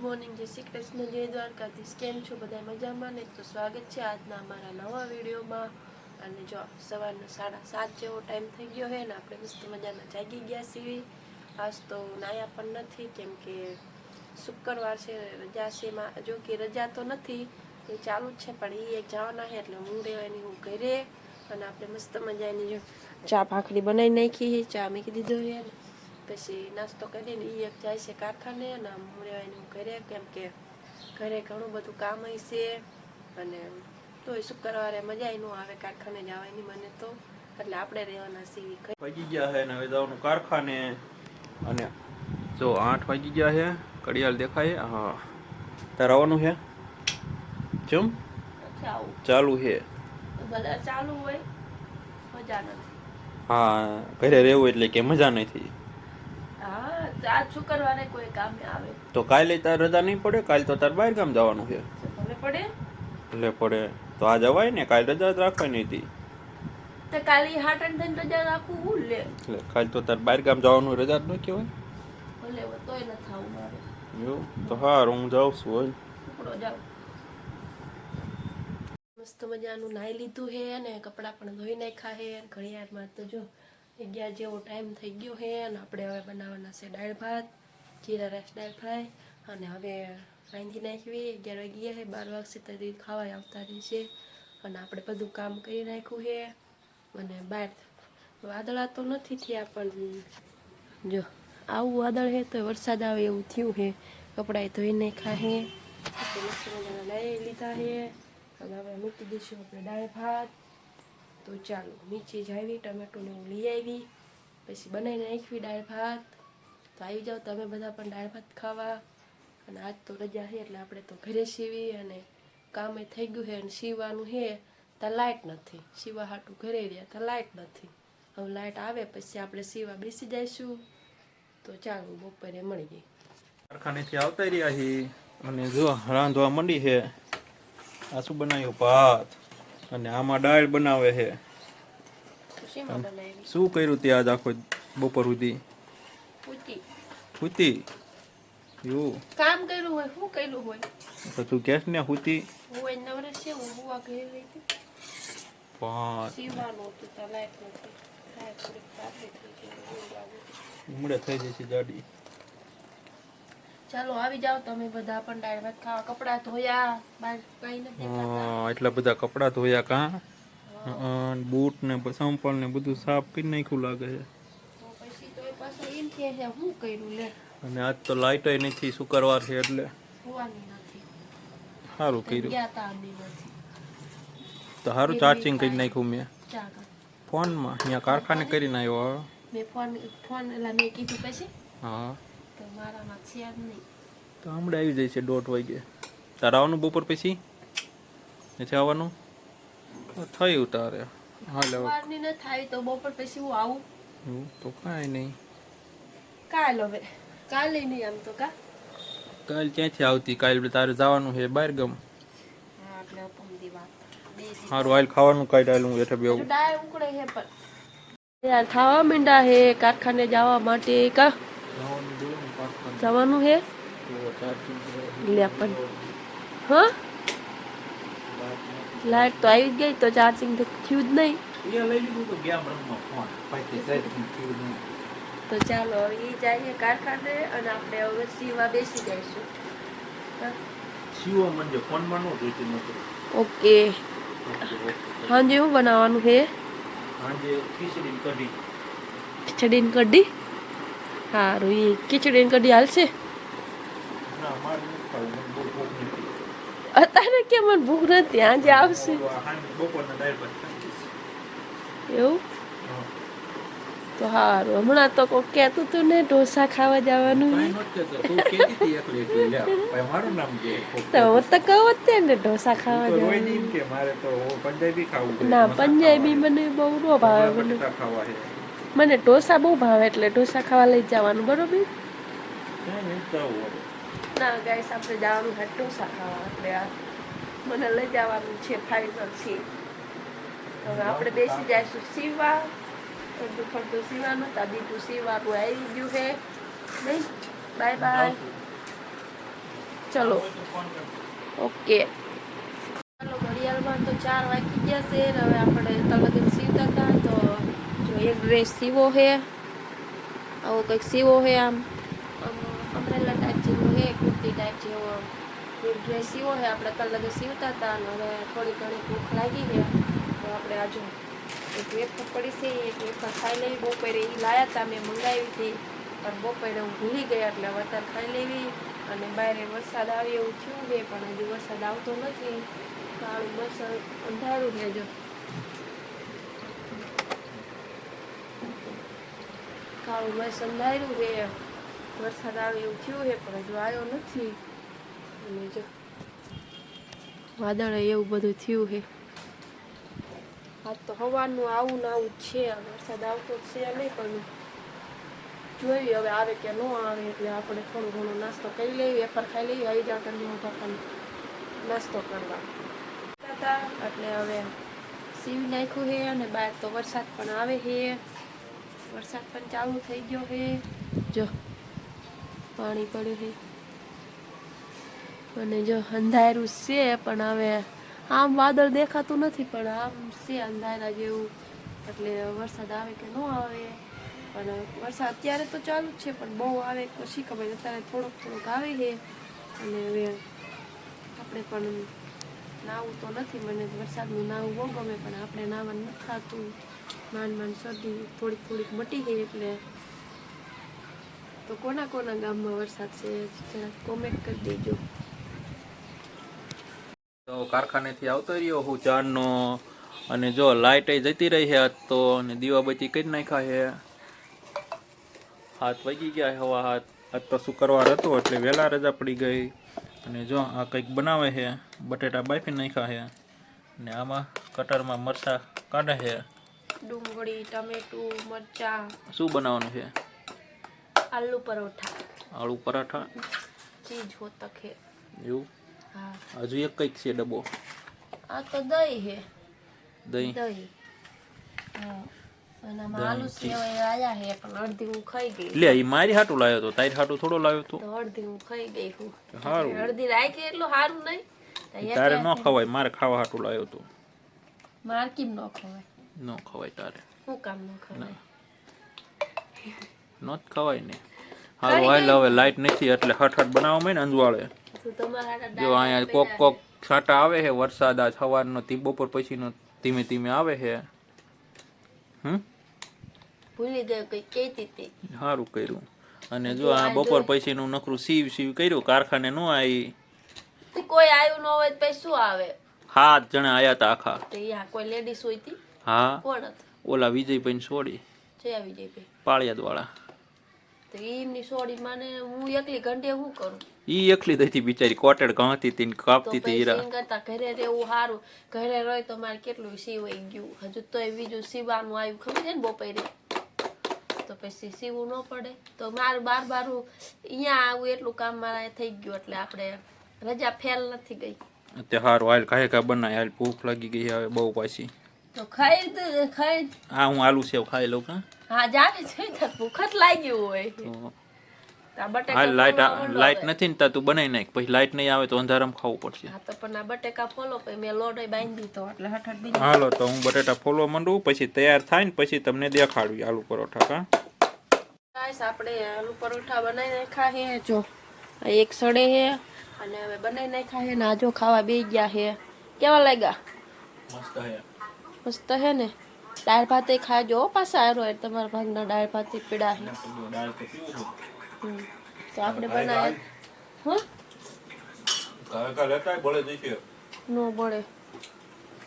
Morning, જય શ્રી કૃષ્ણ, જય દ્વારકાધીશ. કેમ છો બધા? મજામાં ને? તો સ્વાગત છે આજના અમારા નવા વિડીયોમાં. અને જો સવારનો 7:30 જેવો ટાઈમ થઈ ગયો છે ને આપણે મસ્ત મજાના જાગી ગયા છીએ. આજ તો નાયા પણ નથી કેમ કે શુક્રવાર છે, રજા છે. જો કે રજા તો નથી, એ ચાલુ જ છે, પણ એ એક જવાના છે એટલે હું રહેવાની હું ઘરે. અને આપણે મસ્ત મજાની જો ચા ભાખરી બનાવી નાખી, ચા મૂકી દીધો છે. પછી નાસ્તો કરીને એ એક જાય છે કારખાને અને હું રહેવાની હું ઘરે, કેમ કે ઘરે ઘણું બધું કામ હશે. અને તોય શુક્રવારે મજા ન આવે કારખાને જવાની મને તો, એટલે આપણે રહેવાના છીએ. વાગી ગયા છે ને હવે જવાનું કારખાને. અને જો 8 વાગી ગયા છે, ઘડિયાળ દેખાય. હા, તારે આવવાનું છે? કેમ ચાલુ છે? બધા ચાલુ હોય, મજા નથી. હા, ઘરે રહેવું એટલે કે મજા નથી. હા, આજ શુક્રવારે કોઈ કામ આવે તો કાલે તાર રજા નહીં પડે? કાલે તો તાર બહાર ગામ જવાનું છે. ભલે પડે. ભલે પડે તો આ જવાય ને, કાલે રજા જ રાખવાની હતી. તો કાલે હાટન થઈને રજા રાખું હું લે. એટલે કાલે તો તાર બહાર ગામ જવાનું રજા જ ન કહેવાય. ભલે તોય ન થાવું મારે. એવું તો હારું, હું જાઉં છું. હોય ઉપડો જાવ. મસ્ત મજાનું નાહી લીધું છે અને કપડાં પણ ધોઈ નાખ્યા છે. ઘડિયાળમાં તો જો 11 જેવો ટાઈમ થઈ ગયો છે અને આપણે હવે બનાવવાના છે દાળ ભાત, જીરા રાઈસ દાળ ફ્રાય. અને હવે રાંધી નાખવી. 11 વાગ્યા છે, 12 વાગશે તો ખાવા આવતા રહેશે. અને આપણે બધું કામ કરી નાખ્યું છે. અને બહાર વાદળા તો નથી થયા, પણ જો આવું વાદળ છે તો વરસાદ આવે એવું થયું છે. કપડાં ધોઈ નાખ્યા છે, મસ્ત મજાના લઈ લીધા છે. હવે આપણે મૂકી દઈશું આપણે દાળ ભાત. તો ચાલો નીચે જાવી, ટમેટોને હું લઈ આવી, પછી બનાવી નાખવી દાળ ભાત. તો આવી જાઓ તમે બધા પણ દાળ ભાત ખાવા. અને આજ તો રજા છે એટલે આપણે તો ઘરે સીવી અને કામે થઈ ગયું છે. અને સીવવાનું છે તો લાઇટ નથી, સીવા હાટું ઘરે રહ્યા તો લાઇટ નથી. હવે લાઇટ આવે પછી આપણે સીવા બેસી જઈશું. તો ચાલો બપોરે મળીએ. કારખાનેથી આવતા રહ્યા છીએ અને જો રાંધવા માંડી છે. આ શું બનાવ્યું? ભાત. અને આમાં દાળ બનાવે છે. શું કર્યું તે આજ આખો બપોર સુધી? હુતી એવું કામ કર્યું હોય, શું કર્યું હોય? તો તું કેસ ને હુતી હોય નવરસ છે. હું હુવા ઘરે રહી હતી, પણ સીવાનું હતું તો લાઈટ નથી. ઉમળે થઈ જશે જાડી. ચાલો આવી જાઓ તમે બધા પણ દાળ ભાત ખાવા. કપડા ધોયા, બાર કઈ નથી. એટલા બધા કપડા ધોયા કા? બૂટ ને સંપલ ને બધું સાફ કરી નાખ્યું લાગે છે. પછી તો એ પાછા એમ કે છે હું કર્યું લે. અને આજ તો લાઈટ નથી, શુક્રવાર છે એટલે હોવાની નથી. સારું કર્યું. ગયા તા નથી તો સારું ચાર્જિંગ કરી નાખ્યું મેં ફોનમાં. અહીંયા કારખાને કરીને આવ્યો. મેં ફોન એટલે મેં કીધું પછી હા, તો મારામાં છે જ નહીં. તો હમણાં આવી જાય છે 1:30 વાગે. તારે આવવાનું બપોર પછી? નથી આવવાનું? થયું તારે. હાલ સવારની ન થાય તો બપોર પછી હું આવું. તો કાંઈ નહીં. કાલ હવે કાલે નહીં આમ તો કા કાલ ક્યાંથી આવતી? કાલ તારે જવાનું છે બહાર ગામ. હા, એટલે અપમદી વાત. સારું, હાલ ખાવાનું કાઢ. હાલ હું હેઠે બેવું. ડાય ઉકળે છે પણ યાર ખાવા માંડા હે કારખાને જવા માટે. કા જવાનું હે લે પણ હા, લાઈટ તો આવી જ ગઈ તો ચાર્જિંગ તો થયું જ નહીં. તો ચાલો હવે એ જઈએ કારખાને અને આપણે હવે સીવા બેસી જઈશું. ઓકે. હાંજે શું બનાવવાનું છે? ખીચડી ને કઢી. સારું, એ ખીચડી ને કઢી હાલશે. અત્યારે કેમ મને ભૂખ નથી? આજે આવશે એવું તો સારું. હમણાં તો કોઈ કહેતું તું ને ઢોસા ખાવા જવાનું. તો કહું ને ઢોસા ખાવા જવાનું. ના, પંજાબી મને બહુ ન ભાવે. મને ઢોસા બહુ ભાવે એટલે ઢોસા ખાવા લઈ જવાનું. બરોબર ના ગાઈસ, આપણે જવાનું છે ઢોસા ખાવા. એટલે મને લઈ જવાનું છે, ફાઇનલ છે. હવે આપણે બેસી જઈશું સીવા. અડધું ફરતું સીવાનું હતા, બીજું સીવાનું આવી ગયું છે નહીં. Bye bye. ચલો ઓકે ચાલો ઘડિયાળમાં તો 4 વાગી ગયા છે ને હવે આપણે તલગન સીવતા હતા તો જો એક ડ્રેસ સીવો છે આવો કંઈક સીવો છે આમ અમરેલા ટાઈપ જેવો છે કુર્તી ટાઈપ જેવો એક ડ્રેસ સીવો છે આપણે તલગન સીવતા હતા અને હવે થોડી ઘણી ભૂખ લાગી ગયા તો આપણે આજુ એક વેફર પડી છે એક વેફર ખાઈ લેવી બપોરે એ લાયા હતા મેં મંગાવી હતી પણ બપોરે હું ભૂલી ગયા એટલે હવે અત્યારે ખાઈ લેવી અને બહાર વરસાદ આવે એવું થયું છે પણ હજુ વરસાદ આવતો નથી કાળું બસ અંધારું છે જો કાળું બસ અંધારું છે વરસાદ આવે એવું થયું છે પણ હજુ આવ્યો નથી અને જો વાદળે એવું બધું થયું છે આજ તો હવાનું આવું ને આવું જ છે વરસાદ આવતો જ છે નહીં પણ જોઈએ હવે આવે કે ન આવે એટલે આપણે થોડું ઘણો નાસ્તો કરી લઈએ વેફર ખાઈ લઈએ આવી જાવ પણ નાસ્તો કરવા એટલે હવે સીવી નાખ્યું છે અને બહાર તો વરસાદ પણ આવે છે વરસાદ પણ ચાલુ થઈ ગયો છે જો પાણી પડ્યું છે અને જો અંધારું છે પણ હવે આમ વાદળ દેખાતું નથી પણ આમ છે અંધારા જેવું એટલે વરસાદ આવે કે ન આવે પણ વરસાદ અત્યારે તો ચાલુ જ છે પણ બહુ આવે પછી ખબર અત્યારે થોડોક આવે છે અને હવે આપણે પણ નાવું તો નથી મને વરસાદનું નાવું બહુ ગમે પણ આપણે નાવાનું નથી થતું માંડ શરદી થોડીક મટી ગઈ એટલે તો કોના ગામમાં વરસાદ છે જરા કોમેન્ટ કરી દેજો તો કારખાનેથી આવતો રહ્યો હું ચારનો અને જો લાઇટ જતી રહી છે આજ તો અને દીવાબત્તી કરી નાખ્યા છે 7 વાગી ગયા હવા 7 આજ તો શુક્રવાર હતો એટલે વહેલા રજા પડી ગઈ અને જો આ કંઈક બનાવે છે બટેટા બાફી નાખ્યા છે અને આમાં કટરમાં મરચાં કાઢે છે ડુંગળી ટમેટું મરચાં શું બનાવવાનું છે આલુ પરોઠા આલુ પરાઠા ચીજ હોતક હે એવું હા હજુ એક કંઈક છે ડબ્બો આ તો દહીં હે દહીં હા અને આમાં આલુ સેવાય આયા હે પણ અડધી હું ખાઈ ગઈ લે એ મારી હાટું લાવ્યો તો તારી હાટું થોડો લાવ્યો તો અડધી હું ખાઈ ગઈ હું સારું અડધી રાખી એટલું સારું નહીં તારે ન ખવાય મારે ખાવા હાટું લાવ્યો તો માર કેમ ન ખવાય ન ખવાય તારે શું કામ ન ખવાય ન ખવાય ને હારું હાલ હવે લાઈટ નથી એટલે હઠ બનાવવા ને અંજવાળે જો અહીંયા કોક છાંટા આવે છે વરસાદ આ સવારનો બપોર પછીનો ધીમે આવે છે ભૂલી ગયો કઈ કહેતી હતી સારું કર્યું અને જો આ બપોર પછીનું નકરું સીવ કર્યું કારખાને ન આવી કોઈ આવ્યું ન હોય તો શું આવે 7 જણા આયા હતા આખા કોઈ લેડીઝ હોય હતી હા કોણ હતા ઓલા વિજયભાઈ છોડી છે વિજયભાઈ પાળિયાદ વાળા તો એમની સોડી માને હું એકલી ઘંટે શું કરું ઈ એકલી દઈતી બિચારી કોટેડ ગાંતી હતી ને કાપતી હતી હીરા કરતા ઘરે રહેવું સારું ઘરે રહે તો મારે કેટલું સીવાઈ ગયું હજુ તો બીજું સીવાનું આવ્યું ખબર છે ને બપોરે તો પછી સીવું ન પડે તો મારું બાર અહીંયા આવું એટલું કામ મારા થઈ ગયું એટલે આપણે રજા ફેલ નથી ગઈ અત્યારે સારું હાલ કાંઈ બનાય હાલ ભૂખ લાગી ગઈ હવે બહુ પાછી તો ખાઈ હા હું આલુ સેવ ખાઈ લઉં હા જાને છે ભૂખ જ લાગ્યું હોય હાલ લાઈટ નથી ને તું બનાવી નાખ પછી લાઈટ નહીં આવે તો અંધારામાં ખાવું પડશે હા તો પણ આ બટેકા ફોલો પછી મેં લોટ બાંધી દીધો એટલે હઠ બીજી હાલો તો હું બટેટા ફોલવા માંડું પછી તૈયાર થાય ને પછી તમને દેખાડું આલુ પરોઠા ગાઈસ આપણે આલુ પરોઠા બનાવી નાખ્યા છે જો એક સડે છે અને હવે બનાવી નાખ્યા છે ને આજો ખાવા બેસી ગયા છે કેવા લાગ્યા મસ્ત હે ને દાળ ભાત ખાજો પાછા આરો તમારા ભાગના દાળ ભાત પીડા છે તો આપણે બનાવ્યા નો બળે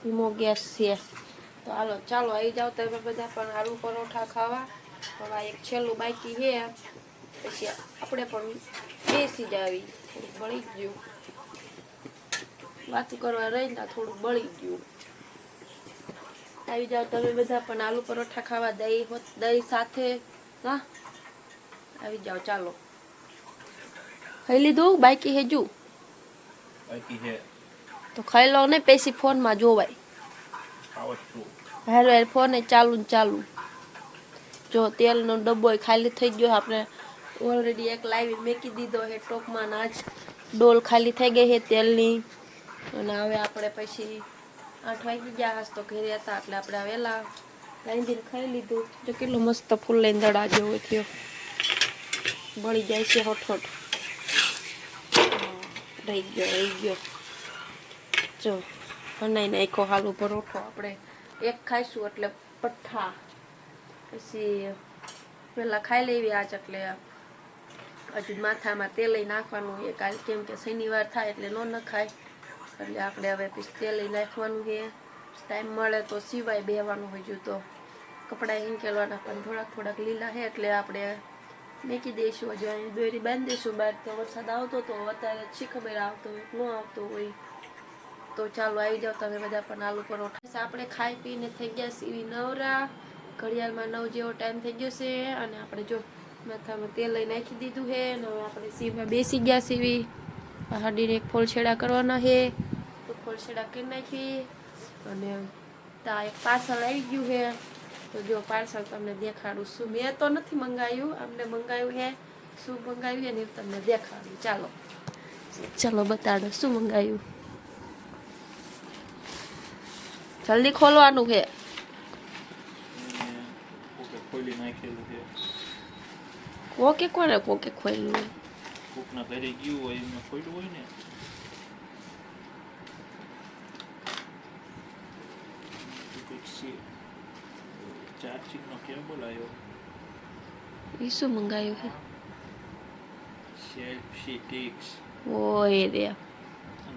ધીમો ગેસ છે તો હાલો ચાલો આવી જાવ તમે બધા પણ આલુ પરોઠા ખાવા હવે એક છેલ્લું બાકી છે પછી આપણે પણ બેસી જાવી થોડુંક બળી ગયું વાતું કરવા રહીને થોડુંક બળી ગયું આવી જાવ તમે બધા પણ આલુ પરોઠા ખાવા દહીં સાથે હા આવી જાવ ચાલો ખાઈ લીધું બાકી હેજુ તો ખાઈ લો ને પછી ફોનમાં જોવાય હારો ફોન ચાલુ જો તેલનો ડબ્બો ખાલી થઈ ગયો આપણે ઓલરેડી એક લાવી મેકી દીધો હે ટોપમાં નાચ ડોલ ખાલી થઈ ગઈ છે તેલની. અને હવે આપણે પછી 8 વાગી ગયા હાસ તો ઘરે હતા એટલે આપણે વહેલા રાંધીને ખાઈ લીધું. જો કેટલો મસ્ત ફૂલ લઈને દડા જેવો થયો, બળી જાય છે હોઠ. રહી ગયો જો બનાવી નાખો હાલું પરોઠો. આપણે એક ખાઈશું એટલે પઠ્ઠા પછી પેલા ખાઈ લેવી આજ. એટલે હજુ માથામાં તેલ નાખવાનું છે કાલે, કેમ કે શનિવાર થાય એટલે ન નખાય. એટલે આપણે હવે પછી તેલ નાખવાનું છે. ટાઈમ મળે તો સિવાય બેવાનું હજુ તો કપડાં હિંકેલવાના પણ થોડાક લીલા છે એટલે આપણે મેકી દઈશું. હજુ અહીં દોરી બાંધી દઈશું. બહાર તો વરસાદ આવતો તો અત્યારે શી ખબર આવતો હોય ન આવતો હોય. તો ચાલો આવી જાઓ તમે બધા પણ આલુ પરોઠા. આપણે ખાઈ પીને થઈ ગયા સીવી નવરા. ઘડિયાળમાં 9 જેવો ટાઈમ થઈ ગયો છે. અને આપણે જો માથામાં તેલ લઈ નાખી દીધું છે. અને હવે આપણે સીવમાં બેસી ગયા સીવી. હાડીને એક ફોલછેડા કરવાના છે તો ફોલછેડા કરી નાખી. અને ત્યાં એક પાર્સલ આવી ગયું છે તો જો પાર્સલ તમને દેખાડું. શું મેં તો નથી મંગાવ્યું, અમને મંગાવ્યું છે. શું મંગાવ્યું છે ને એ તમને દેખાડું. ચાલો બતાડો શું મંગાવ્યું. જલ્દી ખોલવાનું છે. કોકે કોને કોકે ખોલ્યું હોય? કોકના ઘરે ગયું હોય એમને ખોલ્યું હોય ને. ચાર્જિંગનો કેબલ આવ્યો. એ શું મંગાવ્યું છે? સેલ્ફી ટિક્સ. ઓય રે,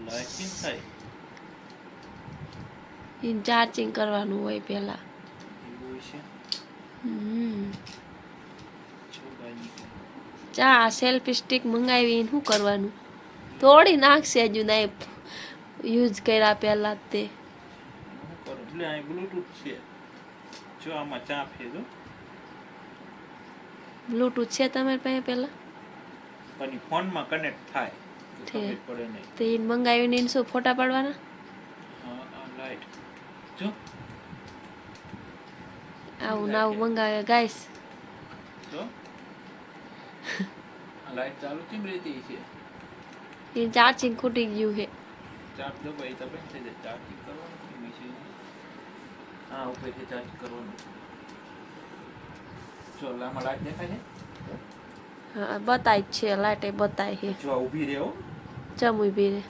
લાઈટ કેમ થાય? એને ચાર્જિંગ કરવાનું હોય પહેલા. એવું છે. ચા સેલ્ફી સ્ટિક મંગાવી શું કરવાનું? તોડી નાખશે હજુ ના યુઝ કર્યા પહેલા જ તે. એટલે આ બ્લૂટૂથ છે. જો આમાં ચાપ છે જો. બ્લૂટૂથ છે તમારી પાસે પહેલા? પણ ફોનમાં કનેક્ટ થાય તો ખબર પડે નહીં. તો એ મંગાવીને એને શું ફોટા પાડવાના? હા આ લાઈટ જો. આવું નાવું મંગાવે ગાઈસ. જો આ લાઈટ ચાલુ કેમ રહેતી છે? એ ચાર્જિંગ ખૂટી ગયું છે. ચાર્જ દબાઈ તો બંધ થઈ જાય. ચાર્જિંગ કરવાનું કેમ છે? હા ઉપરથી ચાર્જ કરવાનું. જો આમાં લાઈટ દેખાય છે? હા બતાય છે, લાઈટ એ બતાય છે. જો ઊભી રહે હો. ચમ ઊભી રહે?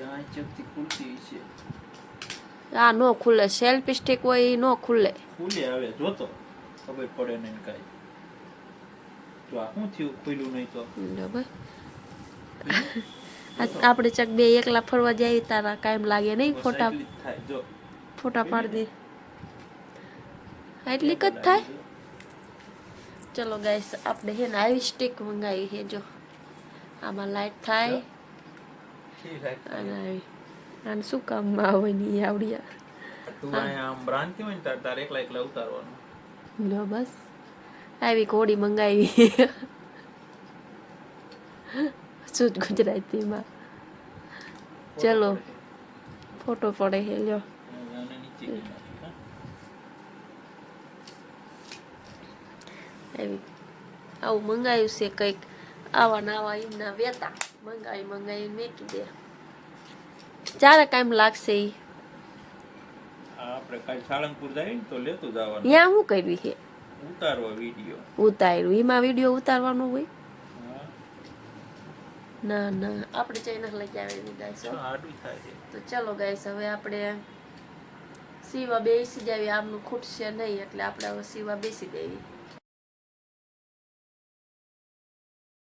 આ ચપટી ખુલતી છે. આ નો ખુલે. સેલ્ફી સ્ટિક હોય એ નો ખુલે. ખુલે આવે જો તો ખબર પડે નહીં કાંઈ. જો આ શું થયું ખુલ્યું નહીં તો? બરાબર. આપણે ચક બે એકલા ફરવા જાય તારા કાયમ લાગે નહીં? ફોટા થાય જો. ફોટા પાડી દે એટલી જ થાય. ચલો ગાઈસ આપણે હે ને આવી સ્ટિક મંગાવી છે. જો આમાં લાઈટ થાય અને આવી આને શું કામમાં આવે નહીં આવડ્યા. તું આમ બ્રાન્ડ હોય ને તારે એકલા ઉતારવાનું. લો બસ આવી ઘોડી મંગાવી. શું ગુજરાતીમાં. ચલો ફોટો પડે છે લ્યો. આવું મંગાવ્યું છે કંઈક. આવા નાવા એમના વેતા મંગાવી મેકી દે. ચારે કામ લાગશે. ઈ આપણે કાલ સાળંગપુર જાય ને તો લેતું જવાનું. ત્યાં શું કર્યું છે? ઉતારવા વિડિયો. ઉતાર્યું? એમાં વિડીયો ઉતારવાનો હોય? ના આપણે ચેનલ લઈ આવેલી ગાઈસ. તો ચલો ગાઈસ હવે આપણે સીવા બેસી જાવી. આમનું ખૂટશે નહીં એટલે આપણે હવે સીવા બેસી દેવી.